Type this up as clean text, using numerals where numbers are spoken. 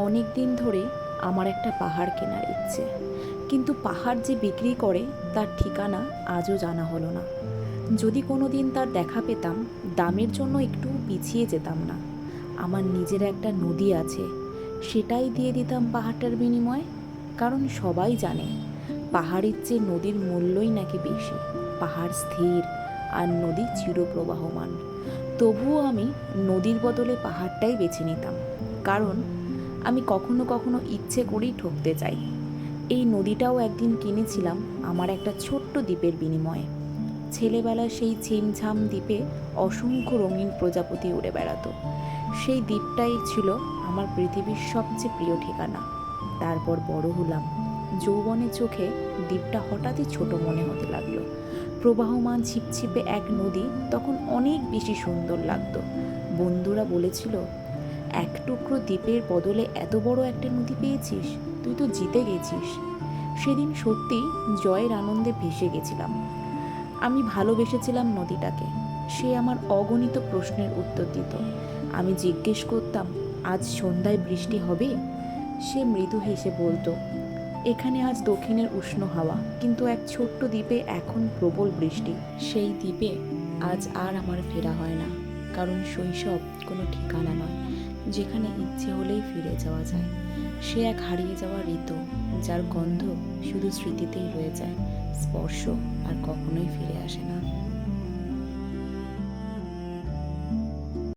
অনেক দিন ধরে আমার একটা পাহাড় কেনার ইচ্ছে, কিন্তু পাহাড় যে বিক্রি করে তার ঠিকানা আজও জানা হলো না। যদি কোনো দিন তার দেখা পেতাম, দামের জন্য একটু পিছিয়ে যেতাম না। আমার নিজের একটা নদী আছে, সেটাই দিয়ে দিতাম পাহাড়টার বিনিময়ে। কারণ সবাই জানে পাহাড়ের চেয়ে নদীর মূল্যই নাকি বেশি। পাহাড় স্থির আর নদী চিরপ্রবাহমান। তবুও আমি নদীর বদলে পাহাড়টাই বেছে নিতাম, কারণ আমি কখনো কখনো ইচ্ছে করেই ঠকতে চাই। এই নদীটাও একদিন কিনেছিলাম আমার একটা ছোট্ট দ্বীপের বিনিময়ে। ছেলেবেলায় সেই ছিমছাম দ্বীপে অসংখ্য রঙিন প্রজাপতি উড়ে বেড়াতো। সেই দ্বীপটাই ছিল আমার পৃথিবীর সবচেয়ে প্রিয় ঠিকানা। তারপর বড় হলাম, যৌবনের চোখে দ্বীপটা হঠাৎই ছোট মনে হতে লাগলো। প্রবাহমান ছিপছিপে এক নদী তখন অনেক বেশি সুন্দর লাগতো। বন্ধুরা বলেছিল, এক টুকরো দ্বীপের বদলে এত বড় একটা নদী পেয়েছিস, তুই তো জিতে গেছিস। সেদিন সত্যিই জয়ের আনন্দে ভেসে গেছিলাম। আমি ভালোবেসেছিলাম নদীটাকে। সে আমার অগণিত প্রশ্নের উত্তর দিত। আমি জিজ্ঞেস করতাম, আজ সন্ধ্যায় বৃষ্টি হবে? সে মৃদু হেসে বলতো, এখানে আজ দক্ষিণের উষ্ণ হাওয়া, কিন্তু এক ছোট্ট দ্বীপে এখন প্রবল বৃষ্টি। সেই দ্বীপে আজ আর আমার ফেরা হয় না, কারণ শৈশব কোনো ঠিকানা নয় যেখানে ইচ্ছে হলেই ফিরে যাওয়া যায়। সে এক হারিয়ে যাওয়া ঋতু, যার গন্ধ শুধু স্মৃতিতেই রয়ে যায়, স্পর্শ আর কখনোই ফিরে আসে না।